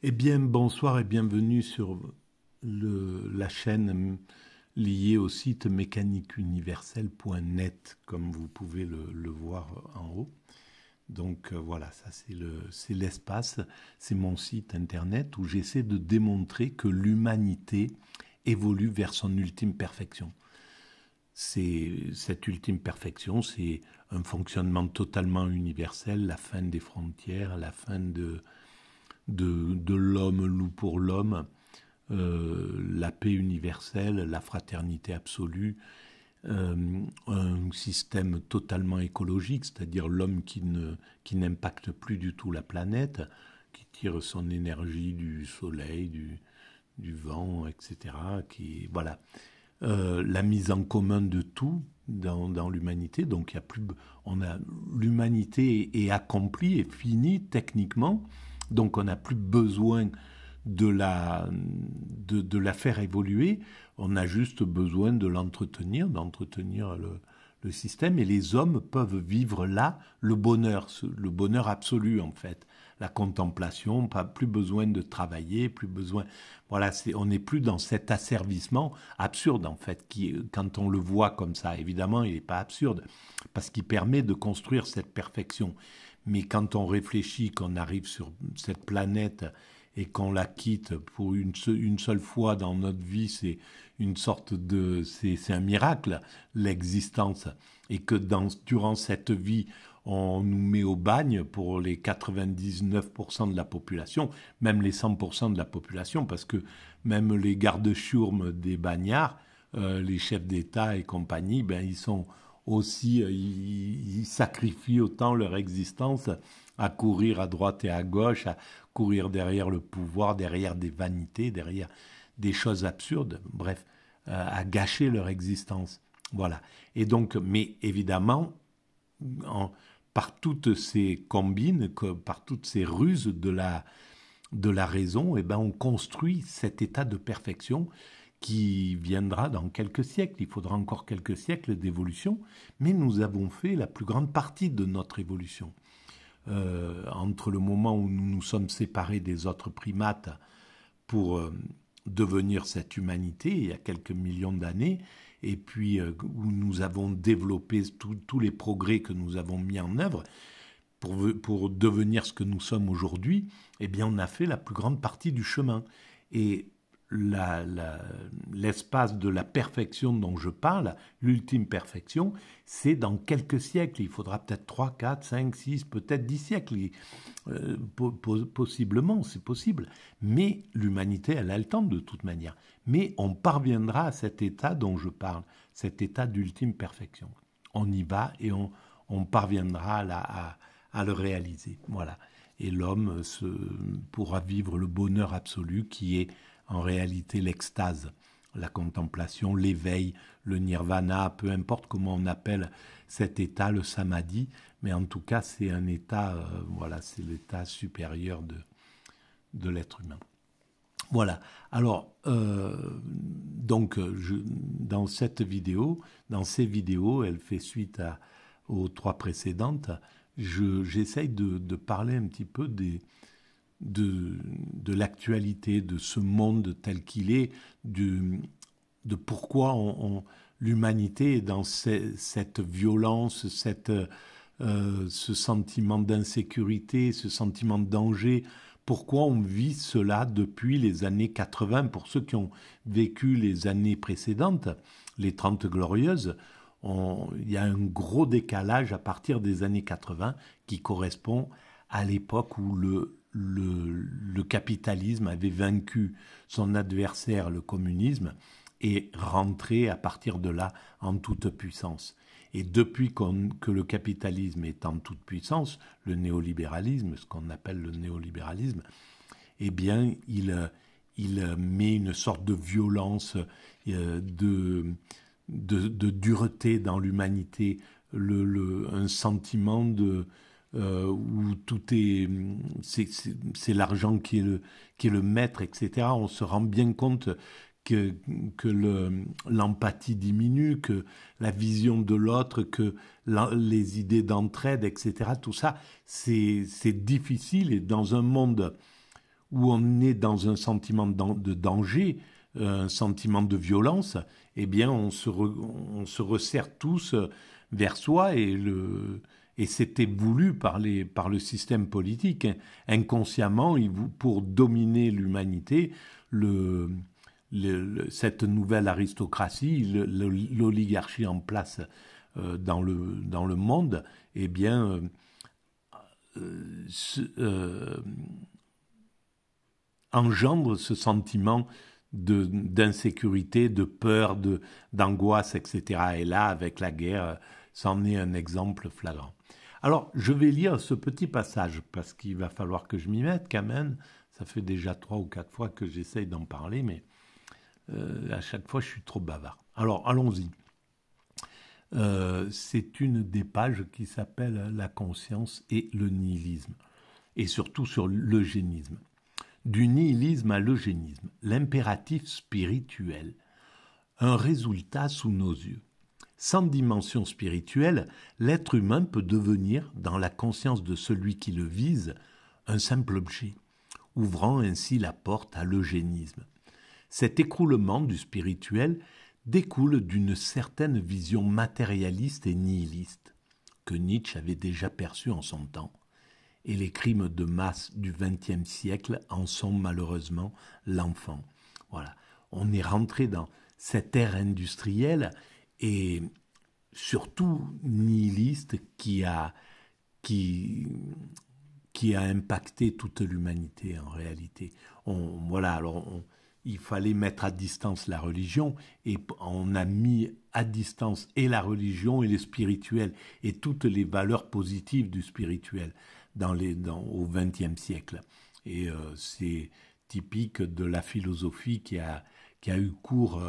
Eh bien, bonsoir et bienvenue sur la chaîne liée au site mécaniqueuniverselle.net, comme vous pouvez le voir en haut. Donc voilà, ça c'est l'espace, c'est mon site internet où j'essaie de démontrer que l'humanité évolue vers son ultime perfection. Cette ultime perfection, c'est un fonctionnement totalement universel, la fin des frontières, la fin de l'homme loup pour l'homme, la paix universelle, la fraternité absolue, un système totalement écologique, c'est-à-dire l'homme qui n'impacte plus du tout la planète, qui tire son énergie du soleil, du vent, etc. Voilà. La mise en commun de tout dans l'humanité. Donc l'humanité est accomplie et finie techniquement. Donc on n'a plus besoin de la faire évoluer. On a juste besoin de d'entretenir le système. Et les hommes peuvent vivre là le bonheur absolu en fait. La contemplation, plus besoin de travailler, plus besoin... Voilà, on n'est plus dans cet asservissement absurde, en fait, quand on le voit comme ça, évidemment, il n'est pas absurde, parce qu'il permet de construire cette perfection. Mais quand on réfléchit qu'on arrive sur cette planète et qu'on la quitte pour une seule fois dans notre vie, c'est une sorte de... C'est un miracle, l'existence. Et que durant cette vie, on nous met au bagne pour les 99% de la population, même les 100% de la population, parce que même les gardes-chourmes des bagnards, les chefs d'État et compagnie, ben, ils sont aussi, ils sacrifient autant leur existence à courir à droite et à gauche, à courir derrière le pouvoir, derrière des vanités, derrière des choses absurdes, bref, à gâcher leur existence. Voilà. Et donc, mais évidemment, par toutes ces combines, par toutes ces ruses de la raison, eh ben on construit cet état de perfection qui viendra dans quelques siècles. Il faudra encore quelques siècles d'évolution, mais nous avons fait la plus grande partie de notre évolution. Entre le moment où nous nous sommes séparés des autres primates pour devenir cette humanité, il y a quelques millions d'années, et puis où nous avons développé tous les progrès que nous avons mis en œuvre pour devenir ce que nous sommes aujourd'hui, eh bien on a fait la plus grande partie du chemin. Et l'espace de la perfection dont je parle, l'ultime perfection, c'est dans quelques siècles. Il faudra peut-être 3, 4, 5, 6, peut-être 10 siècles. Possiblement, c'est possible. Mais l'humanité, elle a le temps de toute manière. Mais on parviendra à cet état dont je parle, cet état d'ultime perfection. On y va et on parviendra à le réaliser. Voilà. Et l'homme pourra vivre le bonheur absolu qui est en réalité l'extase, la contemplation, l'éveil, le nirvana, peu importe comment on appelle cet état, le samadhi, mais en tout cas c'est un état, voilà, c'est l'état supérieur de l'être humain. Voilà. Alors, donc, dans ces vidéos, elle fait suite aux 3 précédentes, j'essaye de parler un petit peu de l'actualité, de ce monde tel qu'il est, de pourquoi l'humanité est dans cette violence, ce sentiment d'insécurité, ce sentiment de danger. Pourquoi on vit cela depuis les années 80? Pour ceux qui ont vécu les années précédentes, les 30 glorieuses, il y a un gros décalage à partir des années 80 qui correspond à l'époque où le capitalisme avait vaincu son adversaire, le communisme, et rentré à partir de là en toute puissance. Et depuis que le capitalisme est en toute puissance, le néolibéralisme, ce qu'on appelle le néolibéralisme, eh bien, il met une sorte de violence, de dureté dans l'humanité, un sentiment où tout c'est l'argent qui est le maître, etc. On se rend bien compte que l'empathie diminue, que la vision de l'autre, que les idées d'entraide, etc. Tout ça, c'est difficile, et dans un monde où on est dans un sentiment de danger, un sentiment de violence, eh bien on se resserre tous vers soi et c'était voulu par le système politique. Inconsciemment, pour dominer l'humanité, cette nouvelle aristocratie, l'oligarchie en place dans le monde, eh bien, engendre ce sentiment d'insécurité, de peur, d'angoisse, etc. Et là, avec la guerre, c'en est un exemple flagrant. Alors, je vais lire ce petit passage, parce qu'il va falloir que je m'y mette quand même. Ça fait déjà 3 ou 4 fois que j'essaye d'en parler, mais à chaque fois, je suis trop bavard. Alors, allons-y. C'est une des pages qui s'appelle « La conscience et le nihilisme », et surtout sur l'eugénisme. Du nihilisme à l'eugénisme, l'impératif spirituel, un résultat sous nos yeux. Sans dimension spirituelle, l'être humain peut devenir, dans la conscience de celui qui le vise, un simple objet, ouvrant ainsi la porte à l'eugénisme. Cet écroulement du spirituel découle d'une certaine vision matérialiste et nihiliste, que Nietzsche avait déjà perçue en son temps, et les crimes de masse du XXe siècle en sont malheureusement l'enfant. Voilà, on est rentré dans cette ère industrielle et surtout nihiliste qui a impacté toute l'humanité en réalité. Il fallait mettre à distance la religion et on a mis à distance et la religion et le spirituel et toutes les valeurs positives du spirituel au XXe siècle. Et c'est typique de la philosophie qui a eu cours,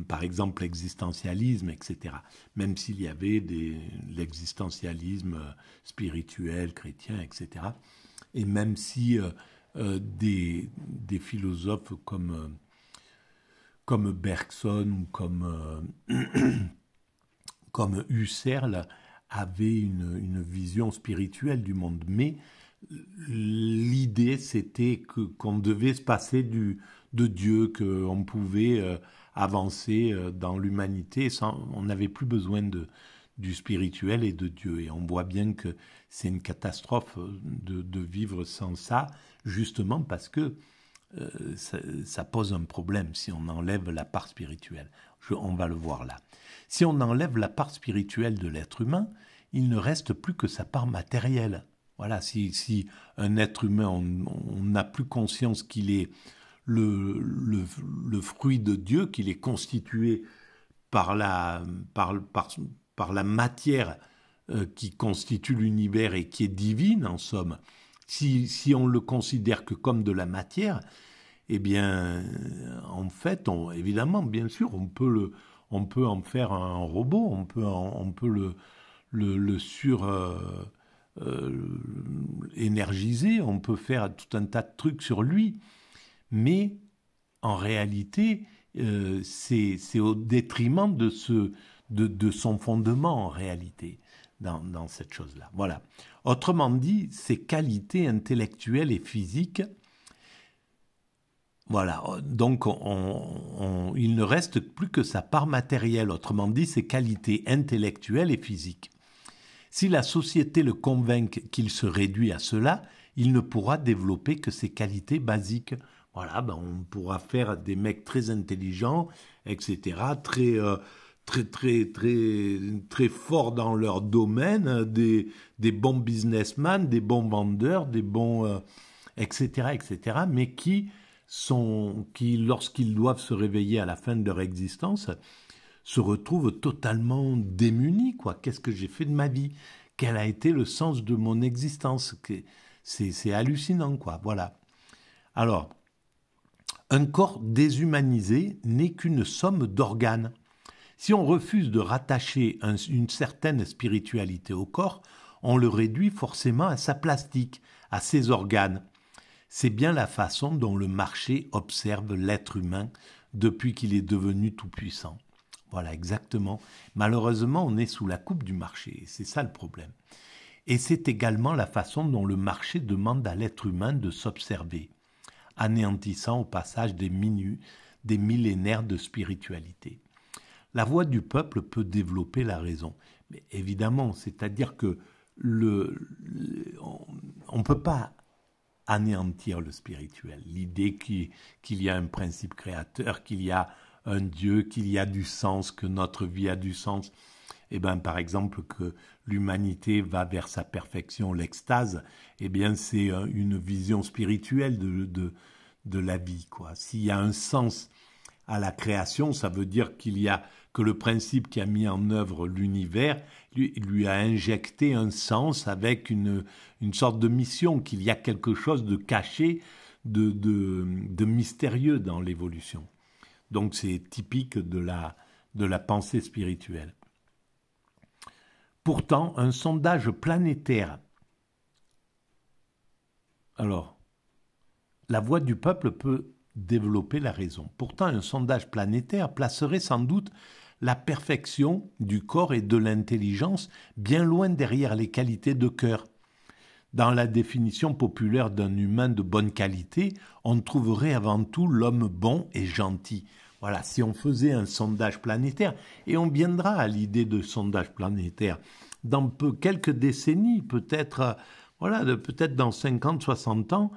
par exemple l'existentialisme, etc. Même s'il y avait l'existentialisme spirituel, chrétien, etc. Et même si des philosophes comme Bergson ou comme Husserl avaient une vision spirituelle du monde. Mais l'idée, c'était qu'on devait se passer de Dieu, qu'on pouvait avancer dans l'humanité on n'avait plus besoin du spirituel et de Dieu. Et on voit bien que c'est une catastrophe de vivre sans ça, justement parce que ça pose un problème si on enlève la part spirituelle. On va le voir là. Si on enlève la part spirituelle de l'être humain, il ne reste plus que sa part matérielle. Voilà, si un être humain, on n'a plus conscience qu'il est le fruit de Dieu, qu'il est constitué par la matière qui constitue l'univers et qui est divine en somme, si on le considère que comme de la matière, eh bien, en fait, évidemment, bien sûr, on peut en faire un robot, on peut le énergiser, on peut faire tout un tas de trucs sur lui, mais en réalité, c'est au détriment de son fondement en réalité dans cette chose-là. Voilà. Autrement dit, ses qualités intellectuelles et physiques. Voilà. Donc, il ne reste plus que sa part matérielle. Autrement dit, ses qualités intellectuelles et physiques. Si la société le convainc qu'il se réduit à cela, il ne pourra développer que ses qualités basiques. Voilà, on pourra faire des mecs très intelligents, etc., très forts dans leur domaine, des bons businessmen, des bons vendeurs, des bons, etc., mais qui, lorsqu'ils doivent se réveiller à la fin de leur existence, se retrouvent totalement démunis, quoi. Qu'est-ce que j'ai fait de ma vie? Quel a été le sens de mon existence? C'est hallucinant, quoi. Voilà. Alors, un corps déshumanisé n'est qu'une somme d'organes. Si on refuse de rattacher une certaine spiritualité au corps, on le réduit forcément à sa plastique, à ses organes. C'est bien la façon dont le marché observe l'être humain depuis qu'il est devenu tout-puissant. Voilà, exactement. Malheureusement, on est sous la coupe du marché, c'est ça le problème. Et c'est également la façon dont le marché demande à l'être humain de s'observer. anéantissant au passage des millénaires de spiritualité. La voix du peuple peut développer la raison. Mais évidemment, c'est-à-dire que on ne peut pas anéantir le spirituel. L'idée qu'il y a un principe créateur, qu'il y a un Dieu, qu'il y a du sens, que notre vie a du sens. Eh bien, par exemple, que l'humanité va vers sa perfection, l'extase, eh bien, c'est une vision spirituelle de la vie, quoi. S'il y a un sens à la création, ça veut dire que le principe qui a mis en œuvre l'univers lui a injecté un sens avec une sorte de mission, qu'il y a quelque chose de caché, de mystérieux dans l'évolution. Donc c'est typique de la pensée spirituelle. Pourtant, un sondage planétaire. Alors, la voix du peuple peut développer la raison. Pourtant, un sondage planétaire placerait sans doute la perfection du corps et de l'intelligence bien loin derrière les qualités de cœur. Dans la définition populaire d'un humain de bonne qualité, on trouverait avant tout l'homme bon et gentil. Voilà, si on faisait un sondage planétaire, et on viendra à l'idée de sondage planétaire dans quelques décennies, peut-être dans 50, 60 ans,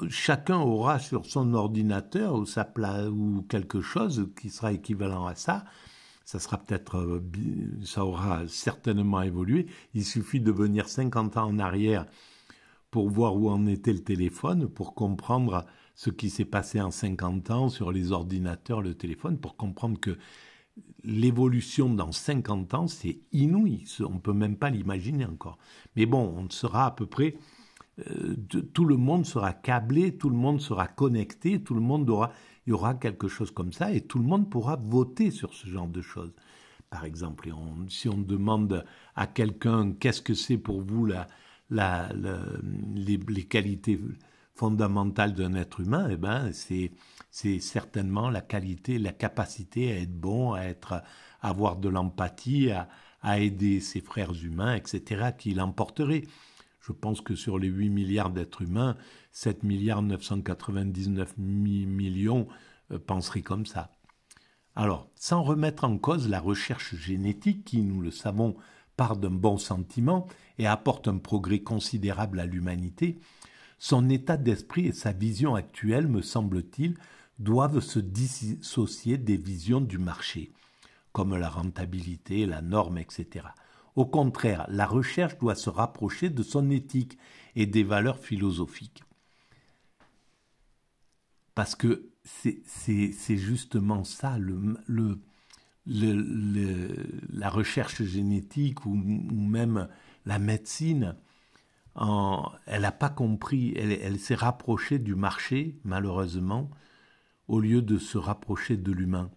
chacun aura sur son ordinateur ou quelque chose qui sera équivalent à ça. Ça aura certainement évolué. Il suffit de venir 50 ans en arrière pour voir où en était le téléphone, pour comprendre ce qui s'est passé en 50 ans sur les ordinateurs, le téléphone, pour comprendre que l'évolution dans 50 ans, c'est inouï. On ne peut même pas l'imaginer encore. Mais bon, on sera à peu près... tout le monde sera câblé, tout le monde sera connecté, il y aura quelque chose comme ça et tout le monde pourra voter sur ce genre de choses. Par exemple, si on demande à quelqu'un qu'est-ce que c'est pour vous les qualités fondamentales d'un être humain, eh ben c'est certainement la capacité à être bon, à avoir de l'empathie, à aider ses frères humains, etc., qui l'emporterait. Je pense que sur les 8 milliards d'êtres humains, 7 milliards 999 millions penseraient comme ça. Alors, sans remettre en cause la recherche génétique qui, nous le savons, part d'un bon sentiment et apporte un progrès considérable à l'humanité, son état d'esprit et sa vision actuelle, me semble-t-il, doivent se dissocier des visions du marché, comme la rentabilité, la norme, etc. Au contraire, la recherche doit se rapprocher de son éthique et des valeurs philosophiques. Parce que c'est justement ça, la recherche génétique ou même la médecine, elle n'a pas compris, elle s'est rapprochée du marché, malheureusement, au lieu de se rapprocher de l'humain.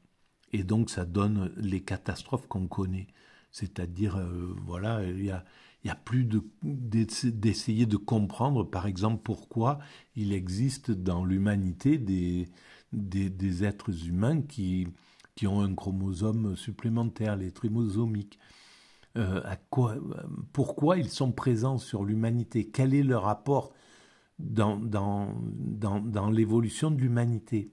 Et donc ça donne les catastrophes qu'on connaît. C'est-à-dire, il y a plus d'essayer de comprendre, par exemple, pourquoi il existe dans l'humanité des êtres humains qui ont un chromosome supplémentaire, les trisomiques. Pourquoi ils sont présents sur l'humanité? Quel est leur apport dans l'évolution de l'humanité?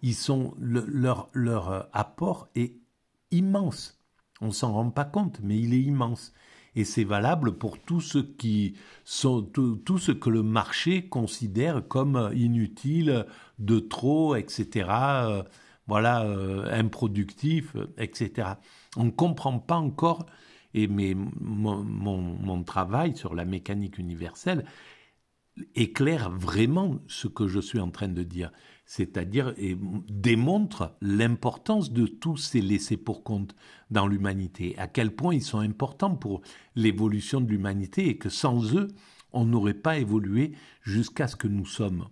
Leur apport est immense. On ne s'en rend pas compte, mais il est immense. Et c'est valable pour tout ce que le marché considère comme inutile, de trop, etc., improductif, etc. On ne comprend pas encore, mais mon travail sur la mécanique universelle éclaire vraiment ce que je suis en train de dire, c'est-à-dire démontre l'importance de tous ces laissés pour compte dans l'humanité, à quel point ils sont importants pour l'évolution de l'humanité et que sans eux, on n'aurait pas évolué jusqu'à ce que nous sommes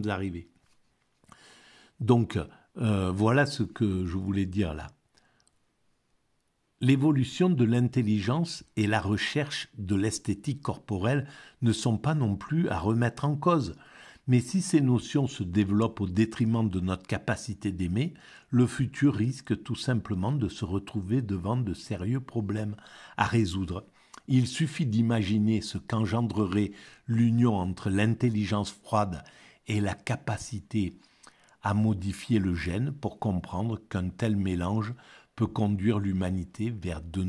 arrivés. Donc, voilà ce que je voulais dire là. L'évolution de l'intelligence et la recherche de l'esthétique corporelle ne sont pas non plus à remettre en cause. Mais si ces notions se développent au détriment de notre capacité d'aimer, le futur risque tout simplement de se retrouver devant de sérieux problèmes à résoudre. Il suffit d'imaginer ce qu'engendrerait l'union entre l'intelligence froide et la capacité à modifier le gène pour comprendre qu'un tel mélange peut conduire l'humanité vers de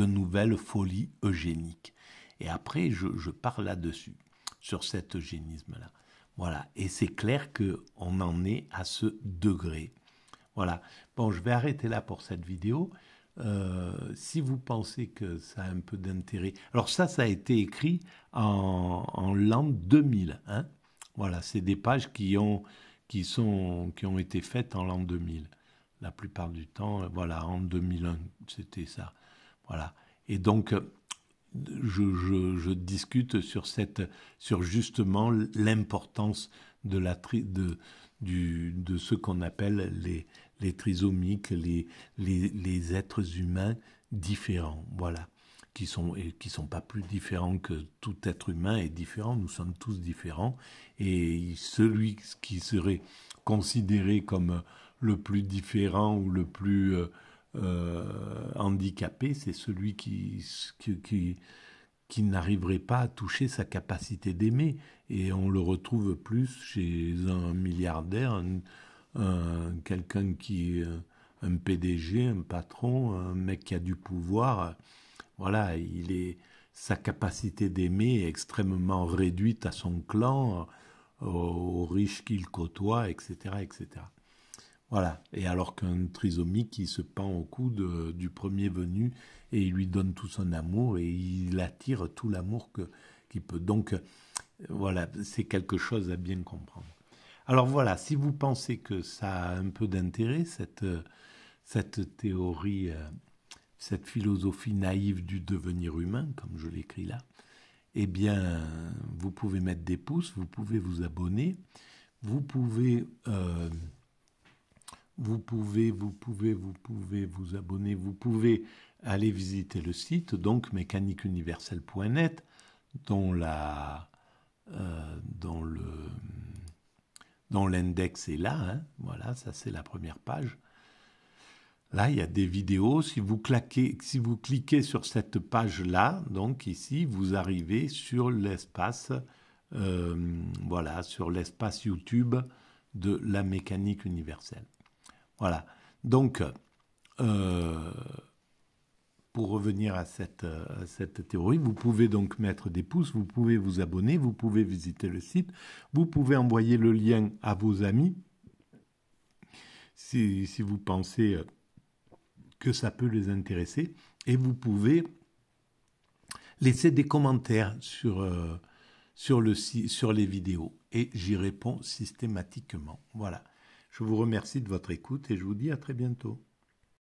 nouvelles folies eugéniques. Et après, je pars là-dessus, sur cet eugénisme-là. Voilà, et c'est clair qu'on en est à ce degré. Voilà, bon, je vais arrêter là pour cette vidéo. Si vous pensez que ça a un peu d'intérêt... Alors ça a été écrit en l'an 2000. Hein, voilà, c'est des pages qui ont été faites en l'an 2000. La plupart du temps, voilà, en 2001, c'était ça. Voilà. Et donc, je discute sur justement l'importance de ce qu'on appelle les trisomiques, les êtres humains différents, voilà, qui sont pas plus différents que tout être humain est différent. Nous sommes tous différents, et celui qui serait considéré comme le plus différent ou le plus handicapé, c'est celui qui n'arriverait pas à toucher sa capacité d'aimer. Et on le retrouve plus chez un milliardaire, quelqu'un qui est un PDG, un patron, un mec qui a du pouvoir. Voilà, sa capacité d'aimer est extrêmement réduite à son clan, aux riches qu'il côtoie, etc., etc. Voilà, et alors qu'un trisomique qui se pend au cou du premier venu et il lui donne tout son amour et il attire tout l'amour qu'il peut. Donc voilà, c'est quelque chose à bien comprendre. Alors voilà, si vous pensez que ça a un peu d'intérêt, cette théorie, cette philosophie naïve du devenir humain, comme je l'écris là, eh bien, vous pouvez mettre des pouces, vous pouvez vous abonner, vous pouvez vous abonner, vous pouvez aller visiter le site, donc mécaniqueuniverselle.net, dont l'index est là, hein. Voilà, ça c'est la première page. Là, il y a des vidéos. Si vous cliquez sur cette page-là, donc ici, vous arrivez sur l'espace, voilà, sur l'espace YouTube de la mécanique universelle. Voilà. Donc, pour revenir à cette théorie, vous pouvez donc mettre des pouces, vous pouvez vous abonner, vous pouvez visiter le site, vous pouvez envoyer le lien à vos amis si vous pensez que ça peut les intéresser, et vous pouvez laisser des commentaires sur les vidéos, et j'y réponds systématiquement. Voilà. Je vous remercie de votre écoute et je vous dis à très bientôt.